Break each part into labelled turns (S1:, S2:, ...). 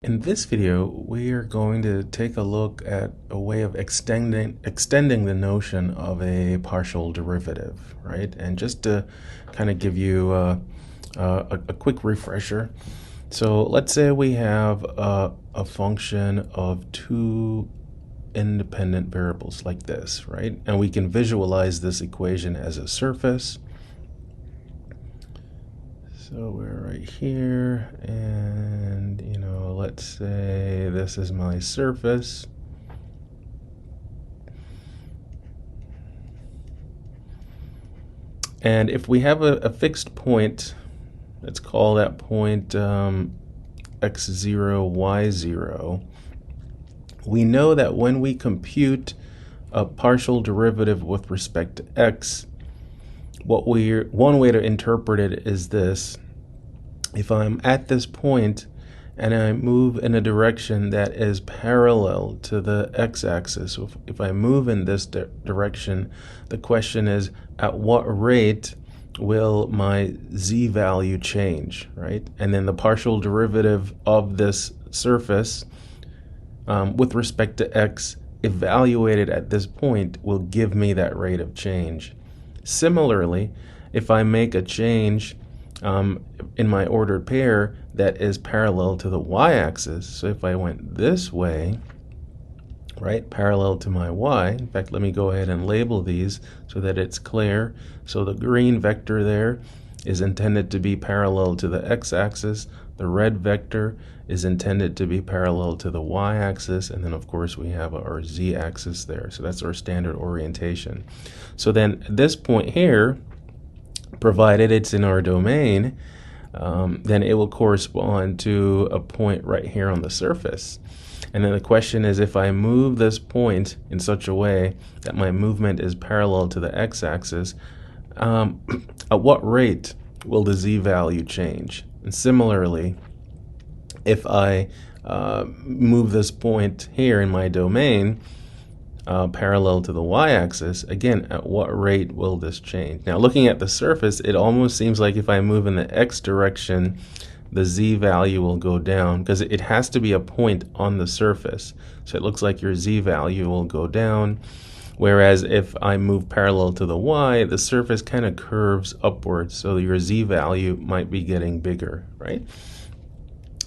S1: In this video, we are going to take a look at a way of extending the notion of a partial derivative, right? And just to kind of give you a quick refresher. So let's say we have a function of two independent variables like this, right? And we can visualize this equation as a surface. So we're right here, and let's say this is my surface. And if we have a fixed point, let's call that point x0, y0, we know that when we compute a partial derivative with respect to x, one way to interpret it is this. If I'm at this point and I move in a direction that is parallel to the x-axis, so if I move in this direction, the question is, at what rate will my z value change, right? And then the partial derivative of this surface with respect to x evaluated at this point will give me that rate of change. Similarly, if I make a change in my ordered pair that is parallel to the y-axis, so if I went this way, right, parallel to my y, in fact, let me go ahead and label these so that it's clear. So the green vector there is intended to be parallel to the x-axis. The red vector is intended to be parallel to the y-axis, and then of course we have our z-axis there. So that's our standard orientation. So then this point here, provided it's in our domain, then it will correspond to a point right here on the surface. And then the question is, if I move this point in such a way that my movement is parallel to the x-axis, at what rate will the z value change? And similarly, if I move this point here in my domain parallel to the y-axis, again, at what rate will this change? Now, looking at the surface, it almost seems like if I move in the x direction, the z value will go down because it has to be a point on the surface. So it looks like your z value will go down. Whereas if I move parallel to the y, the surface kind of curves upwards, so your z value might be getting bigger, right?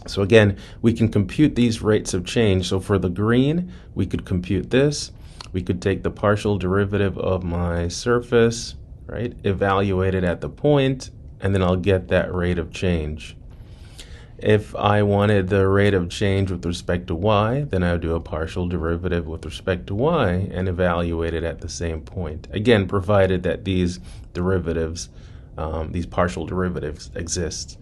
S1: So again, we can compute these rates of change. So for the green, we could compute this. We could take the partial derivative of my surface, right, evaluate it at the point, and then I'll get that rate of change. If I wanted the rate of change with respect to y, then I would do a partial derivative with respect to y and evaluate it at the same point. Again, provided that these derivatives, these partial derivatives exist.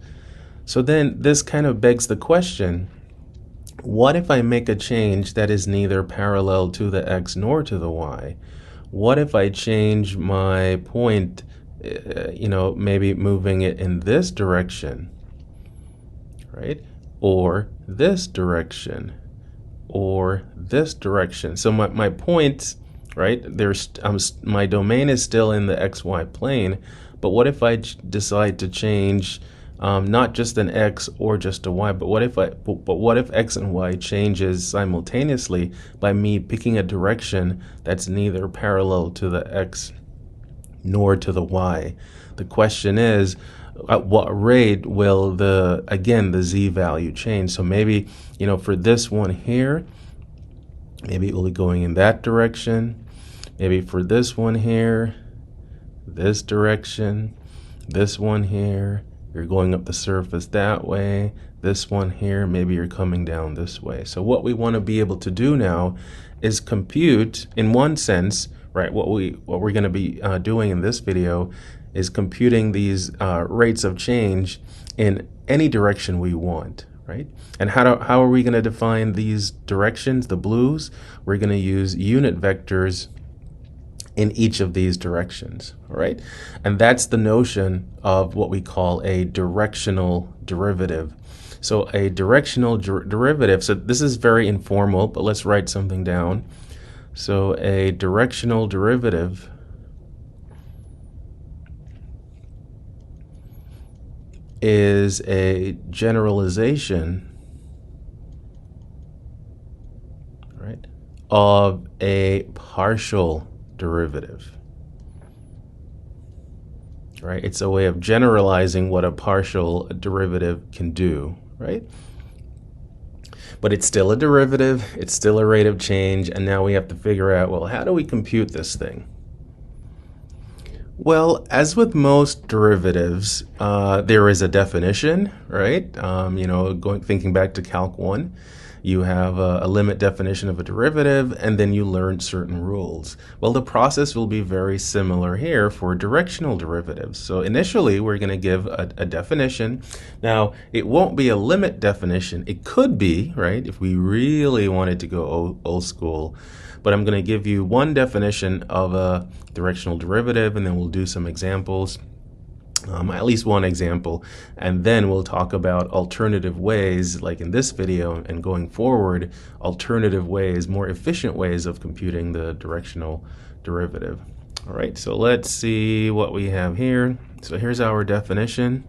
S1: So then this kind of begs the question, what if I make a change that is neither parallel to the x nor to the y? What if I change my point, maybe moving it in this direction, right? Or this direction, or this direction. So my point, right, my domain is still in the xy plane, but what if I decide to change not just an x or just a y, but what if x and y changes simultaneously by me picking a direction that's neither parallel to the x nor to the y? The question is, at what rate will the z value change? So maybe, for this one here, maybe it will be going in that direction. Maybe for this one here, this direction. This one here, you're going up the surface that way. This one here, maybe you're coming down this way. So what we want to be able to do now is compute, in one sense, right, what we're going to be doing in this video is computing these rates of change in any direction we want, right? And how are we going to define these directions, the blues? We're going to use unit vectors in each of these directions, all right? And that's the notion of what we call a directional derivative. So a directional derivative, so this is very informal, but let's write something down. So a directional derivative is a generalization right, of a partial derivative. Right? It's a way of generalizing what a partial derivative can do, right? But it's still a derivative, it's still a rate of change, and now we have to figure out, well, how do we compute this thing? Well, as with most derivatives, there is a definition, right? Thinking back to Calc 1, you have a limit definition of a derivative, and then you learn certain rules. Well, the process will be very similar here for directional derivatives. So initially, we're going to give a definition. Now, it won't be a limit definition. It could be, right, if we really wanted to go old school. But I'm going to give you one definition of a directional derivative, and then we'll do some examples. At least one example, and then we'll talk about alternative ways, like in this video and going forward, alternative ways, more efficient ways of computing the directional derivative. All right, so let's see what we have here. So here's our definition.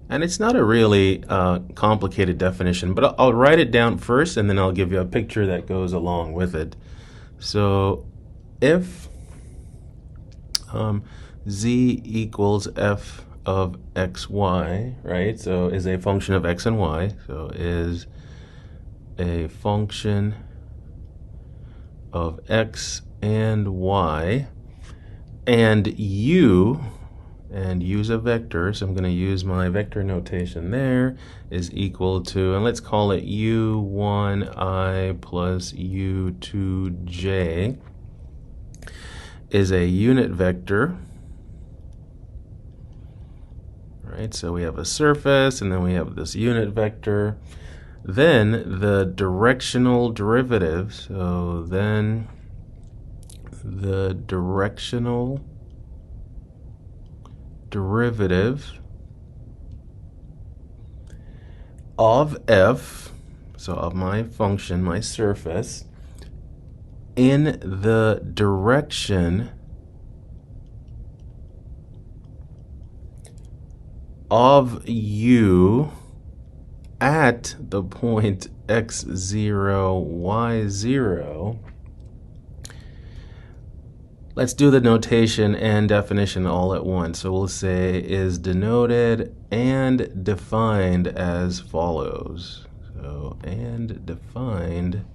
S1: And it's not a really complicated definition, but I'll write it down first, and then I'll give you a picture that goes along with it. So if z equals f of xy, right? So is a function of x and y. So is a function of x and y, and u, and u's a vector, so I'm going to use my vector notation there, is equal to, and let's call it u1i plus u2j, is a unit vector. Right, so we have a surface, and then we have this unit vector. Then the directional derivative, so then the directional derivative of f, so of my function, my surface, in the direction of u at the point x0, y0. Let's do the notation and definition all at once. So we'll say is denoted and defined as follows. So and defined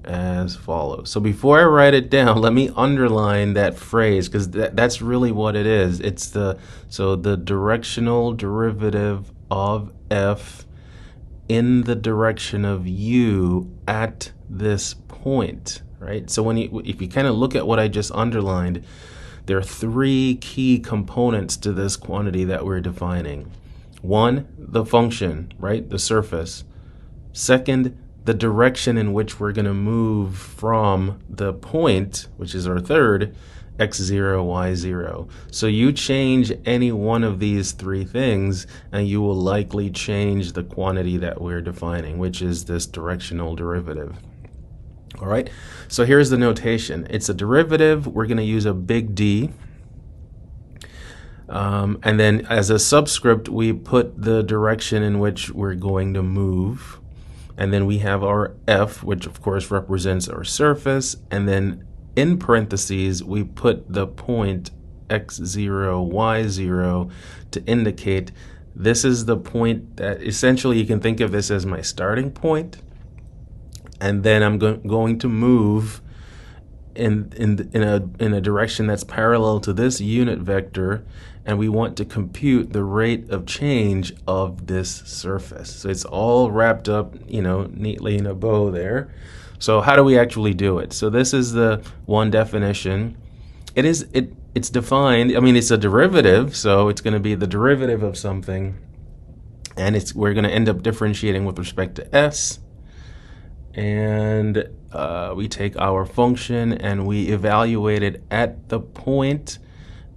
S1: as follows. So before I write it down, let me underline that phrase, because that's really what it is. It's the directional derivative of f in the direction of u at this point, right? So if you kind of look at what I just underlined, there are three key components to this quantity that we're defining. One, the function, right? The surface. Second, the direction in which we're going to move from the point, which is our third, x0, y0. So you change any one of these three things, and you will likely change the quantity that we're defining, which is this directional derivative. All right, so here's the notation. It's a derivative. We're going to use a big D. And then as a subscript, we put the direction in which we're going to move. And then we have our f, which of course represents our surface. And then in parentheses, we put the point x0, y0 to indicate this is the point that essentially you can think of this as my starting point. And then I'm going to move in a direction that's parallel to this unit vector, and we want to compute the rate of change of this surface. So it's all wrapped up, neatly in a bow there. So how do we actually do it? So this is the one definition. It's defined. I mean, it's a derivative, so it's going to be the derivative of something, and we're going to end up differentiating with respect to s. And we take our function and we evaluate it at the point,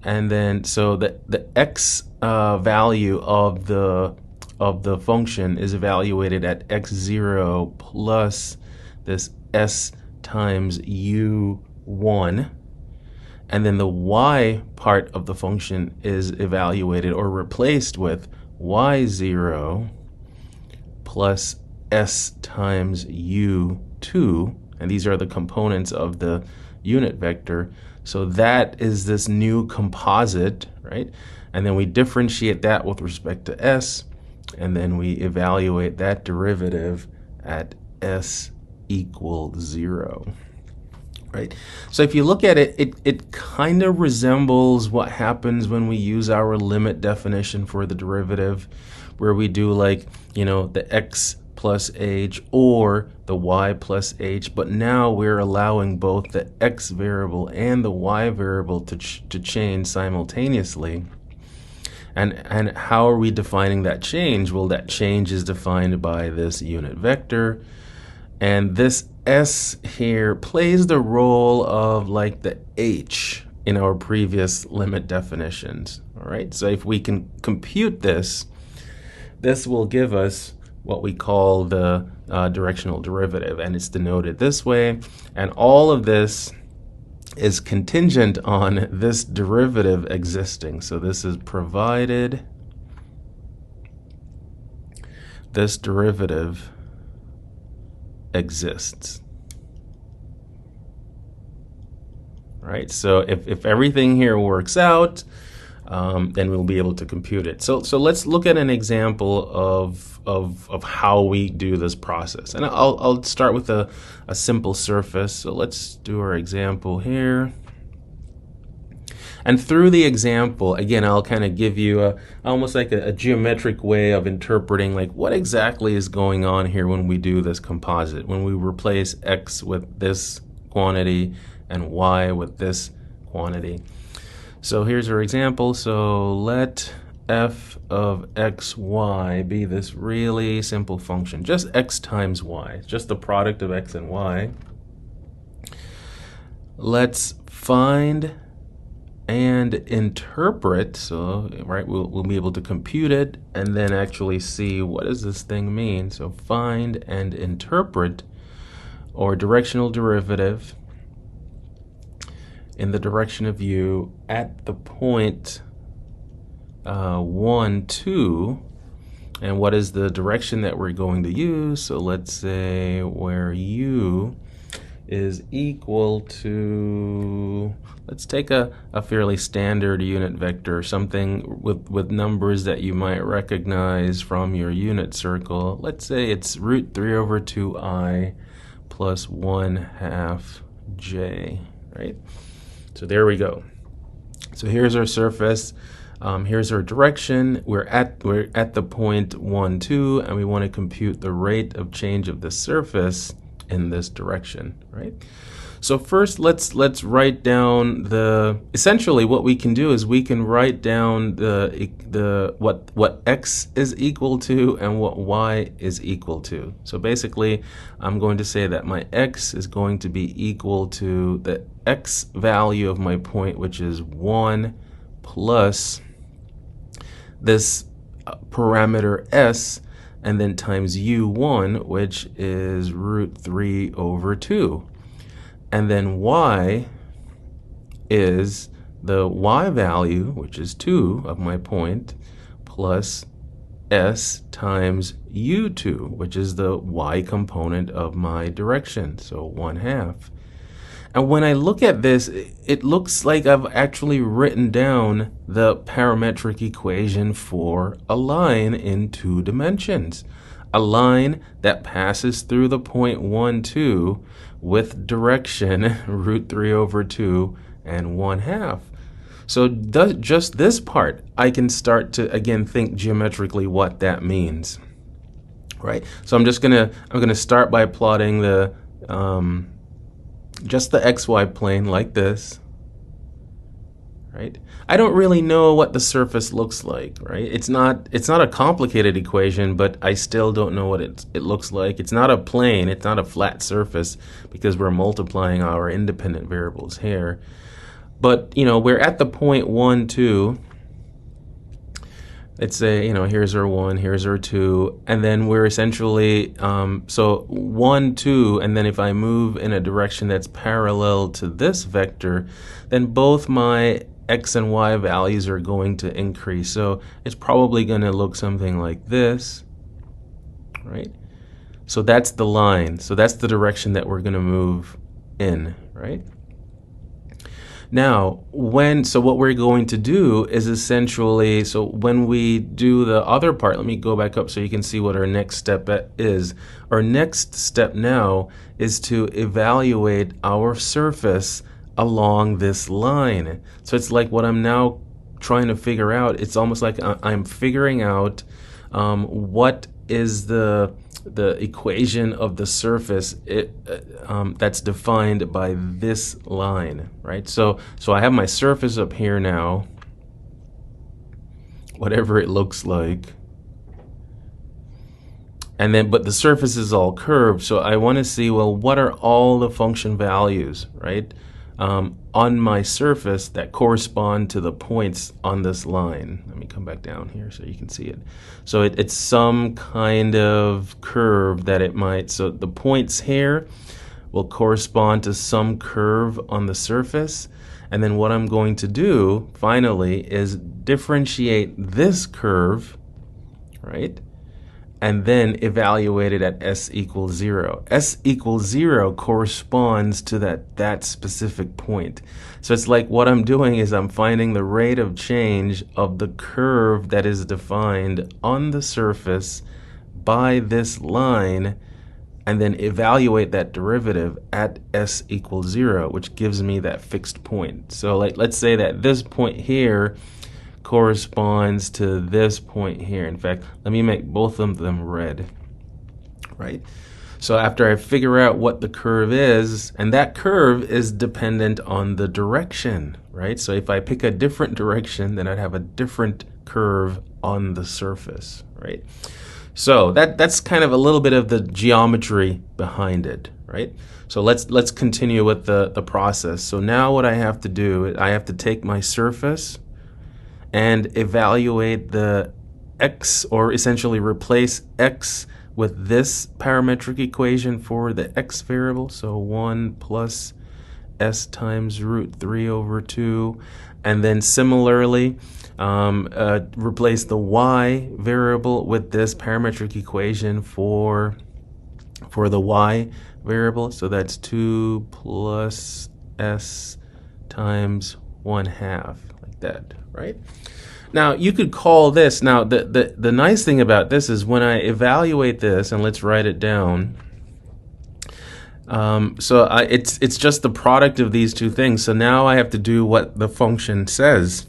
S1: and then so the x value of the function is evaluated at x0 plus this s times u1, and then the y part of the function is evaluated or replaced with y0 plus s times u2, and these are the components of the unit vector. So that is this new composite, right? And then we differentiate that with respect to s, and then we evaluate that derivative at s equals 0. Right? So if you look at it, it kind of resembles what happens when we use our limit definition for the derivative, where we do like, the x plus h or the y plus h, but now we're allowing both the x variable and the y variable to change simultaneously. And how are we defining that change? Well, that change is defined by this unit vector, and this s here plays the role of like the h in our previous limit definitions. All right, so if we can compute this, this will give us what we call the directional derivative, and it's denoted this way. And all of this is contingent on this derivative existing. So this is provided this derivative exists. Right? So if everything here works out, then we'll be able to compute it. So let's look at an example of how we do this process. And I'll start with a simple surface. So let's do our example here. And through the example, again, I'll kind of give you almost like a geometric way of interpreting like what exactly is going on here when we do this composite, when we replace x with this quantity and y with this quantity. So here's our example. So let f of xy be this really simple function, just x times y, just the product of x and y. Let's find and interpret, so right, we'll be able to compute it and then actually see what does this thing mean. So find and interpret, or directional derivative in the direction of u at the point 1, 2. And what is the direction that we're going to use? So let's say where u is equal to, let's take a fairly standard unit vector, something with numbers that you might recognize from your unit circle. Let's say it's root 3 over 2I plus 1/2 j, right? So there we go. So here's our surface. Here's our direction. We're at the point 1, 2, and we want to compute the rate of change of the surface in this direction, right? So first, let's write down essentially what we can do is we can write down what x is equal to and what y is equal to. So basically, I'm going to say that my x is going to be equal to the x value of my point, which is 1, plus this parameter s, and then times u1, which is root 3 over 2. And then y is the y value, which is 2 of my point, plus s times u2, which is the y component of my direction, so 1/2. And when I look at this, it looks like I've actually written down the parametric equation for a line in 2 dimensions. A line that passes through the point 1, 2 with direction root 3 over 2 and 1/2. So just this part, I can start to, again, think geometrically what that means, right? So I'm gonna start by plotting the just the xy plane like this, right? I don't really know what the surface looks like, right? It's not a complicated equation, but I still don't know what it looks like. It's not a plane, it's not a flat surface, because we're multiplying our independent variables here. But we're at the point 1, 2. Let's say, here's our 1, here's our 2, and then we're essentially, so 1, 2, and then if I move in a direction that's parallel to this vector, then both my x and y values are going to increase. So it's probably going to look something like this, right? So that's the line. So that's the direction that we're going to move in, right? Now, so what we're going to do is essentially, so when we do the other part, let me go back up so you can see what our next step is. Our next step now is to evaluate our surface along this line. So it's like what I'm now trying to figure out. It's almost like I'm figuring out what is the equation of the surface that's defined by this line, right? So I have my surface up here now, whatever it looks like. And then, but the surface is all curved, so I want to see, well, what are all the function values, right, on my surface that correspond to the points on this line. Let me come back down here so you can see it. So it's some kind of curve that it might, so the points here will correspond to some curve on the surface. And then what I'm going to do, finally, is differentiate this curve, right? And then evaluate it at s equals 0. S equals 0 corresponds to that specific point. So it's like what I'm doing is I'm finding the rate of change of the curve that is defined on the surface by this line, and then evaluate that derivative at s equals 0, which gives me that fixed point. So like, let's say that this point here corresponds to this point here. In fact, let me make both of them red, right? So after I figure out what the curve is, and that curve is dependent on the direction, right? So if I pick a different direction, then I'd have a different curve on the surface, right? So that's kind of a little bit of the geometry behind it, right? So let's continue with the process. So now what I have to do, I have to take my surface and evaluate the x, or essentially replace x with this parametric equation for the x variable. So 1 plus s times root 3 over 2. And then similarly, replace the y variable with this parametric equation for the y variable. So that's 2 plus s times 1/2, like that, right? Now you could call this, now the nice thing about this is when I evaluate this, and let's write it down, it's just the product of these two things. So now I have to do what the function says,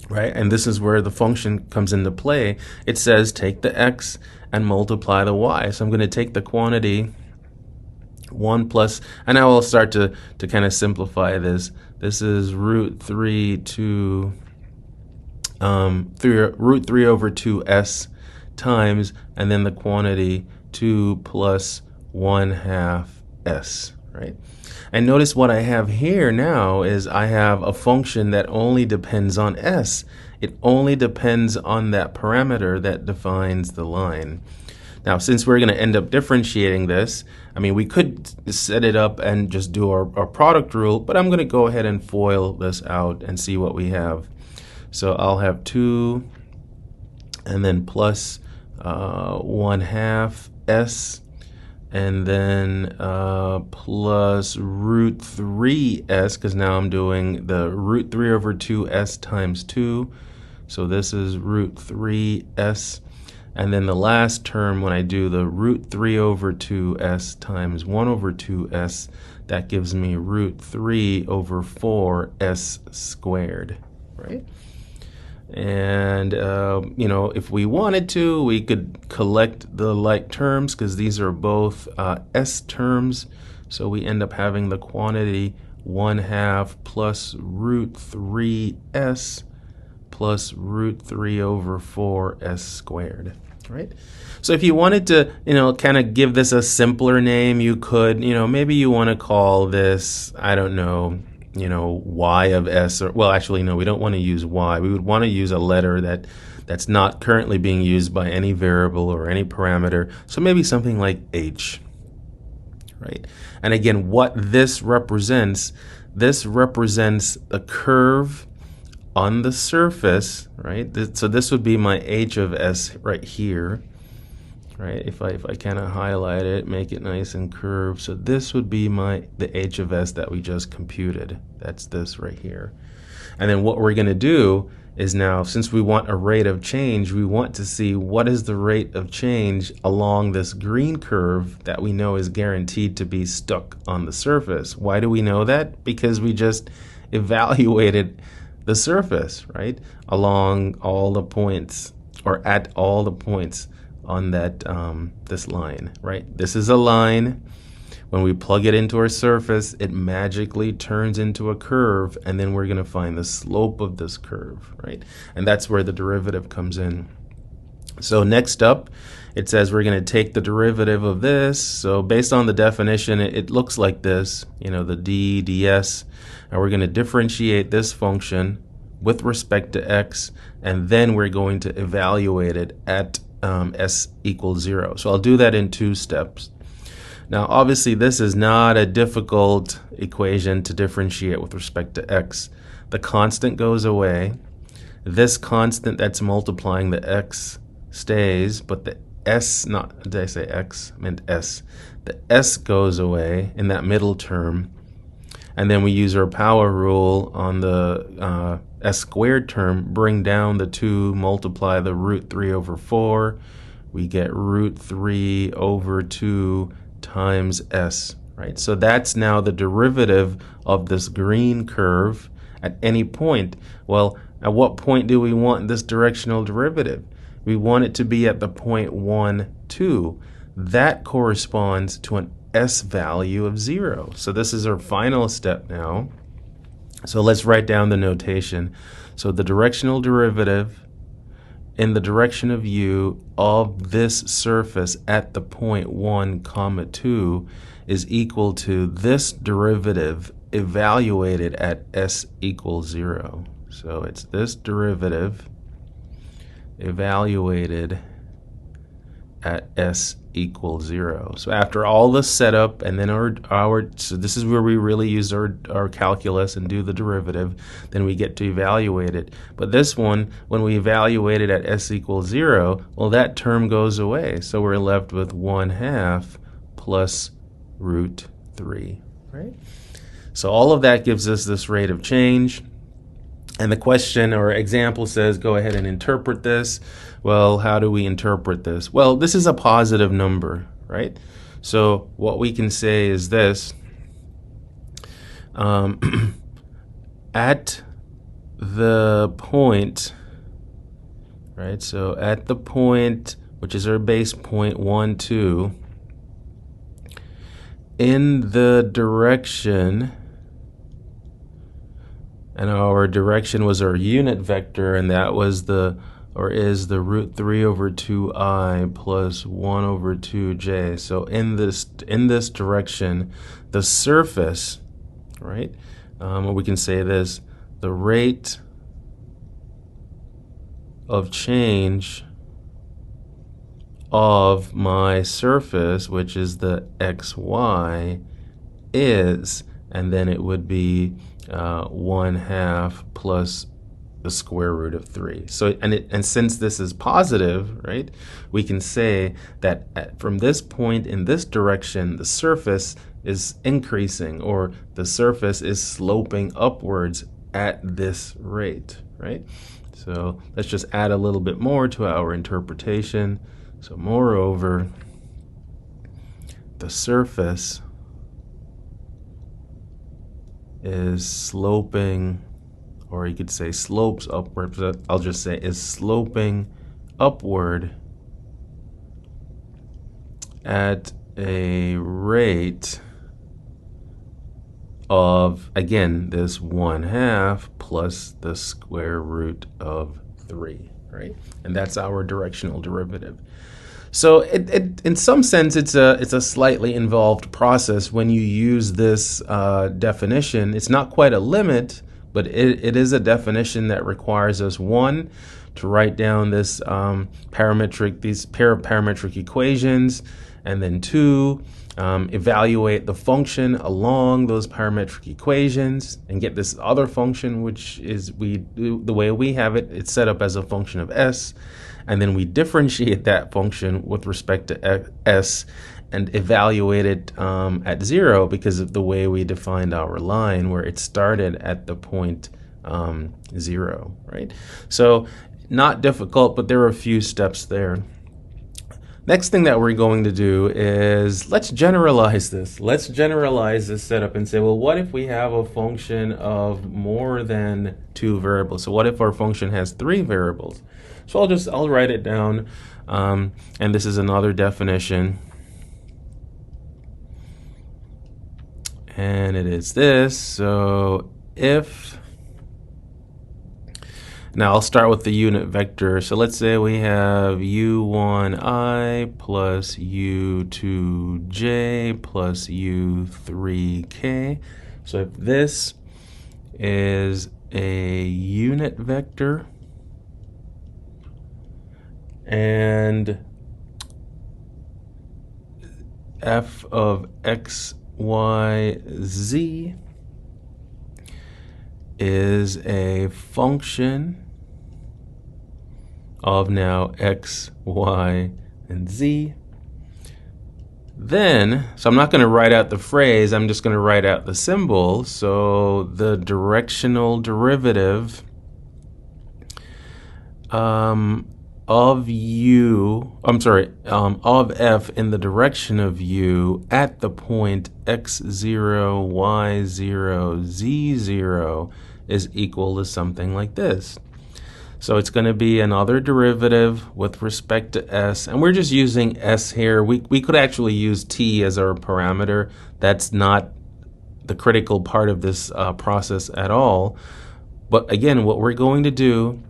S1: right? And this is where the function comes into play. It says take the x and multiply the y. So I'm going to take the quantity 1 plus, and now I'll start to kind of simplify this. This is root 3 to root 3 over 2s times, and then the quantity 2 plus 1/2 s, right? And notice what I have here now is I have a function that only depends on s. It only depends on that parameter that defines the line. Now, since we're going to end up differentiating this, I mean, we could set it up and just do our product rule, but I'm going to go ahead and FOIL this out and see what we have. So I'll have 2 and then plus 1/2 s, and then plus root 3s, because now I'm doing the root 3 over 2s times 2. So this is root 3s. And then the last term, when I do the root 3 over 2s times 1 over 2s, that gives me root 3 over 4s squared, right? And, you know, if we wanted to, we could collect the like terms, because these are both s terms. So we end up having the quantity 1/2 plus root 3s plus root 3 over 4s squared, right? So if you wanted to, you know, kind of give this a simpler name, you could, you know, maybe you want to call this, I don't know, you know, y of s, or, well, actually, no, we don't want to use y. We would want to use a letter that's not currently being used by any variable or any parameter. So maybe something like h, right? And again, what this represents a curve on the surface, right? So this would be my h of s right here, right? If I kind of highlight it, make it nice and curved. So this would be the h of s that we just computed. That's this right here. And then what we're going to do is now, since we want a rate of change, we want to see what is the rate of change along this green curve that we know is guaranteed to be stuck on the surface. Why do we know that? Because we just evaluated the surface, right? Along all the points, or at all the points on that this line, right? This is a line. When we plug it into our surface, it magically turns into a curve, and then we're going to find the slope of this curve, right? And that's where the derivative comes in. So next up, it says we're going to take the derivative of this. So based on the definition, it looks like this, the d ds, and we're going to differentiate this function with respect to x, and then we're going to evaluate it at s equals 0. So I'll do that in 2 steps. Now, obviously, this is not a difficult equation to differentiate with respect to x. The constant goes away. This constant that's multiplying the x stays, but the s, did I say x? I meant s. The s goes away in that middle term. And then we use our power rule on the s squared term, bring down the 2, multiply the root 3 over 4. We get root 3 over 2 times s, right? So that's now the derivative of this green curve at any point. Well, at what point do we want this directional derivative? We want it to be at the point 1, 2. That corresponds to an s value of 0. So this is our final step now. So let's write down the notation. So the directional derivative in the direction of u of this surface at the point 1, 2 is equal to this derivative evaluated at s equals 0. So it's this derivative evaluated at s equals 0. So after all the setup, and then so this is where we really use our calculus and do the derivative, then we get to evaluate it. But this one, when we evaluate it at s equals 0, well, that term goes away. So we're left with 1/2 plus root 3, right? So all of that gives us this rate of change. And the question or example says, go ahead and interpret this. Well, how do we interpret this? Well, this is a positive number, right? So what we can say is this. At the point, right? So at the point, which is our base point 1, 2, in the direction, and our direction was our unit vector, and that was is the root 3 over 2i plus 1 over 2j. So in this direction, the surface, right? Or we can say this: the rate of change of my surface, which is the xy, is, and then it would be 1/2 plus the square root of 3. So and since this is positive, right, we can say that from this point in this direction, the surface is increasing, or the surface is sloping upwards at this rate, right? So let's just add a little bit more to our interpretation. So moreover, the surface is sloping, or you could say slopes upward, but I'll just say is sloping upward at a rate of, again, this 1/2 plus the square root of 3, right? And that's our directional derivative. So in some sense, it's a slightly involved process when you use this definition. It's not quite a limit, but it is a definition that requires us, one, to write down these pair of parametric equations, and then two, evaluate the function along those parametric equations and get this other function, which is the way we have it, it's set up as a function of s. and then we differentiate that function with respect to s and evaluate it at 0 because of the way we defined our line, where it started at the point 0, right? So not difficult, but there are a few steps there. Next thing that we're going to do is let's generalize this. Let's generalize this setup and say, well, what if we have a function of more than 2 variables? So what if our function has 3 variables? So I'll write it down, and this is another definition. And it is this. So if, now I'll start with the unit vector. So let's say we have u1i plus u2j plus u3k. So if this is a unit vector and f of x, y, z is a function of now x, y, and z, then, so I'm not going to write out the phrase, I'm just going to write out the symbol. So the directional derivative of f in the direction of u at the point x0, y0, z0 is equal to something like this. So it's going to be another derivative with respect to s, and we're just using s here. We could actually use t as our parameter. That's not the critical part of this process at all. But again, what we're going to do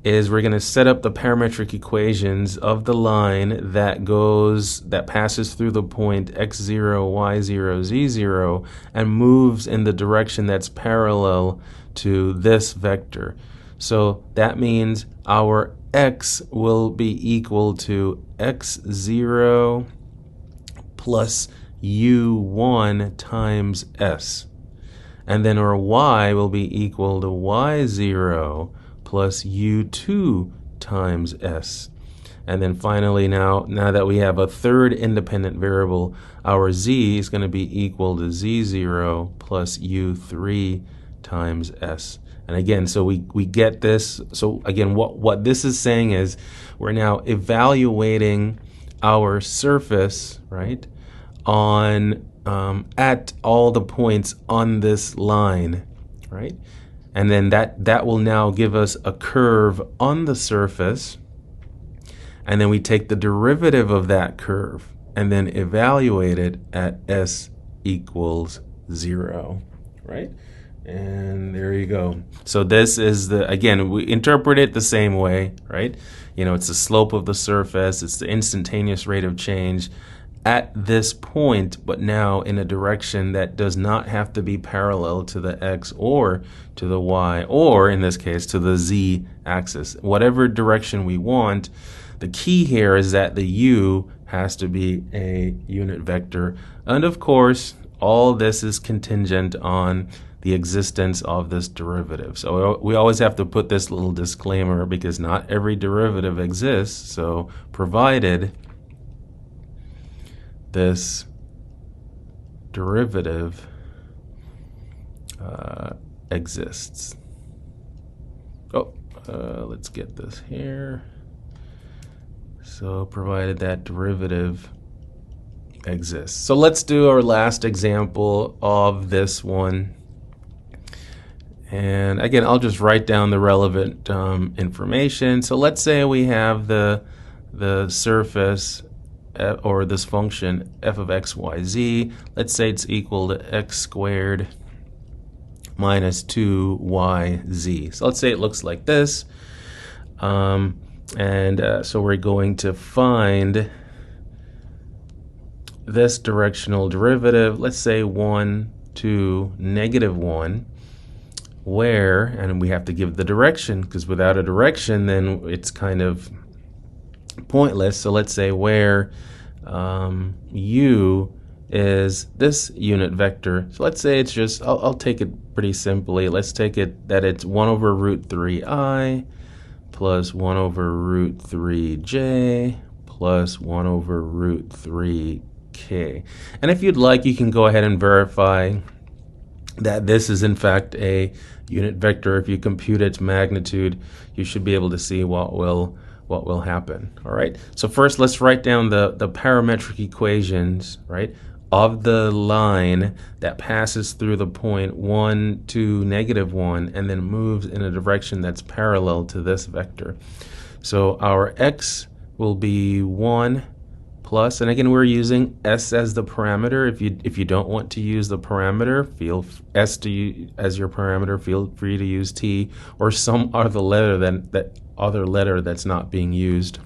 S1: is we're going to set up the parametric equations of the line that passes through the point x0, y0, z0 and moves in the direction that's parallel to this vector. So that means our x will be equal to x0 plus u1 times s. And then our y will be equal to y0 plus u2 times s. And then finally, now that we have a third independent variable, our z is going to be equal to z0 plus u3 times s. And again, so we get this. So again, what this is saying is we're now evaluating our surface, right, on at all the points on this line, right? And then that will now give us a curve on the surface. And then we take the derivative of that curve and then evaluate it at s equals 0, right? And there you go. So this is again, we interpret it the same way, right? You know, it's the slope of the surface, it's the instantaneous rate of change at this point, but now in a direction that does not have to be parallel to the x or to the y, or in this case to the z axis. Whatever direction we want, the key here is that the u has to be a unit vector. And of course, all this is contingent on the existence of this derivative. So we always have to put this little disclaimer because not every derivative exists. So provided this derivative exists. Let's get this here. So provided that derivative exists. So let's do our last example of this one. And again, I'll just write down the relevant information. So let's say we have the surface or this function f of x, y, z. Let's say it's equal to x squared minus 2yz. So let's say it looks like this. So we're going to find this directional derivative, let's say 1 to -1, where, and we have to give the direction, because without a direction then it's kind of pointless. So let's say where u is this unit vector. So let's say it's just, I'll take it pretty simply. Let's take it that it's 1 over root 3i plus 1 over root 3j plus 1 over root 3k. And if you'd like, you can go ahead and verify that this is in fact a unit vector. If you compute its magnitude, you should be able to see what will happen. All right. So first, let's write down the parametric equations, right, of the line that passes through the point 1 to -1 and then moves in a direction that's parallel to this vector. So our x will be 1 plus, and again, we're using s as the parameter. If you don't want to use the parameter, feel s as your parameter. Feel free to use t or some other letter that's not being used.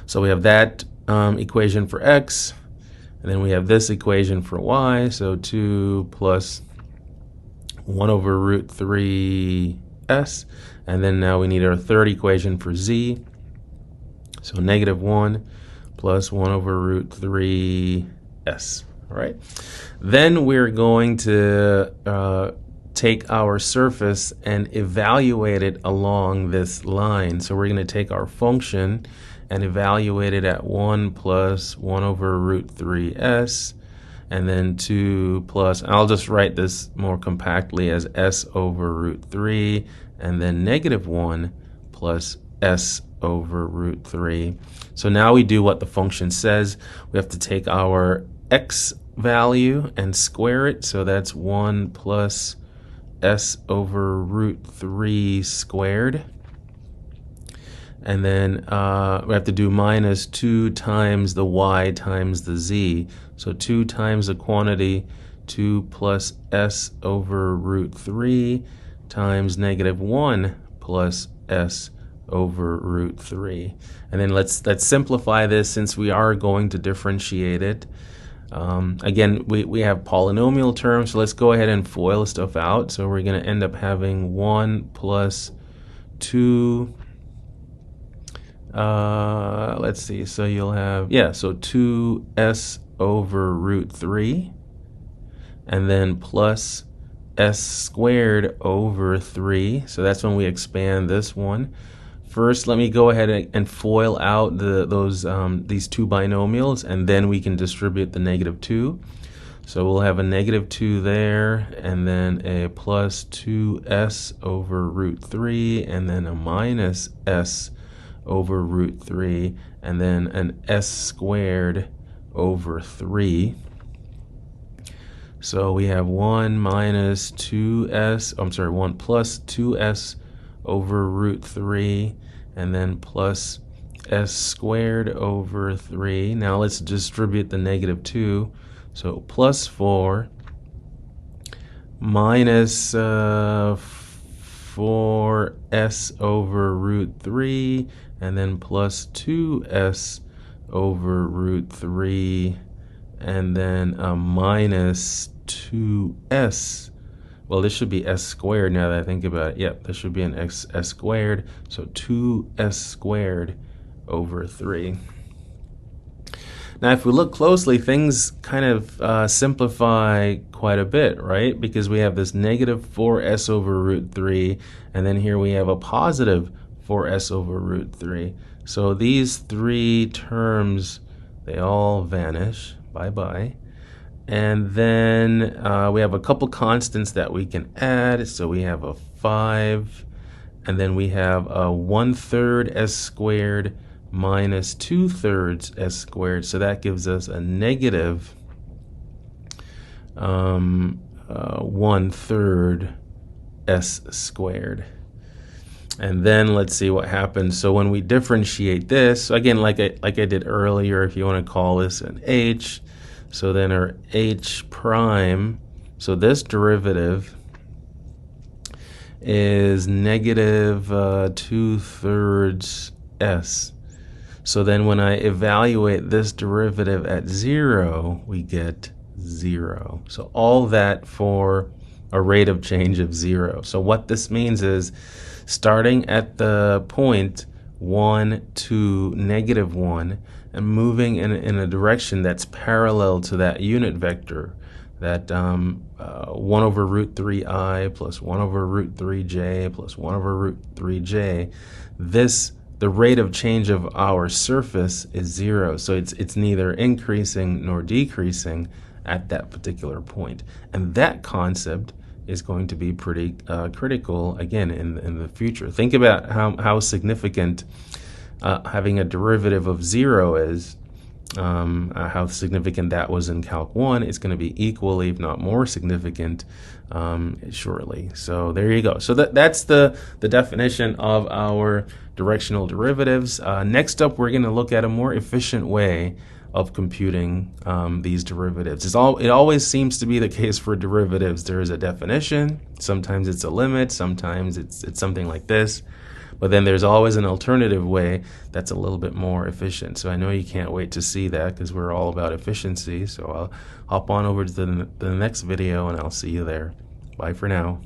S1: So we have that equation for x, and then we have this equation for y. So 2 plus 1 over root 3s, and then now we need our third equation for z. So -1 plus 1 over root 3s. All right. Then we're going to take our surface and evaluate it along this line. So we're going to take our function and evaluate it at 1 plus 1 over root 3s, and then 2 plus, I'll just write this more compactly as s over root 3, and then -1 plus s over root 3. So now we do what the function says. We have to take our x value and square it. So that's 1 plus s over root 3 squared. And then we have to do minus 2 times the y times the z. So 2 times the quantity, 2 plus s over root 3 times -1 plus s over root 3. And then let's simplify this since we are going to differentiate it. Again, we have polynomial terms, so let's go ahead and FOIL stuff out. So we're going to end up having 1 plus 2, let's see, so you'll have, so 2s over root 3, and then plus s squared over 3. So that's when we expand this one. First, let me go ahead and FOIL out these two binomials, and then we can distribute the -2. So we'll have a -2 there, and then a plus 2s over root 3, and then a minus s over root 3, and then an s squared over 3. So we have 1 plus 2s over root 3, and then plus s squared over 3. Now let's distribute the -2. So plus 4 minus 4s over root 3, and then plus 2s over root 3, and then a minus 2s. Well, this should be s squared now that I think about it. Yep, this should be an s squared. So 2s squared over 3. Now, if we look closely, things kind of simplify quite a bit, right? Because we have this -4s over root 3, and then here we have a positive 4s over root 3. So these three terms, they all vanish. Bye-bye. And then we have a couple constants that we can add. So we have a 5, and then we have a 1/3 s squared minus 2/3 s squared. So that gives us a negative 1/3 s squared. And then let's see what happens. So when we differentiate this, so again, like I did earlier, if you want to call this an h, so then our h prime, so this derivative is negative 2/3 s. So then when I evaluate this derivative at 0, we get 0. So all that for a rate of change of 0. So what this means is starting at the point 1 to -1 and moving in a direction that's parallel to that unit vector, that 1 over root 3i plus 1 over root 3j plus 1 over root 3j, the rate of change of our surface is 0. So it's neither increasing nor decreasing at that particular point. And that concept is going to be pretty critical, again, in the future. Think about how significant having a derivative of 0 is. How significant that was in Calc 1, it's going to be equally, if not more significant, shortly. So there you go. So that's the definition of our directional derivatives. Next up, we're going to look at a more efficient way of computing these derivatives. It always seems to be the case for derivatives. There is a definition. Sometimes it's a limit. Sometimes it's something like this. But then there's always an alternative way that's a little bit more efficient. So I know you can't wait to see that, because we're all about efficiency. So I'll hop on over to the next video, and I'll see you there. Bye for now.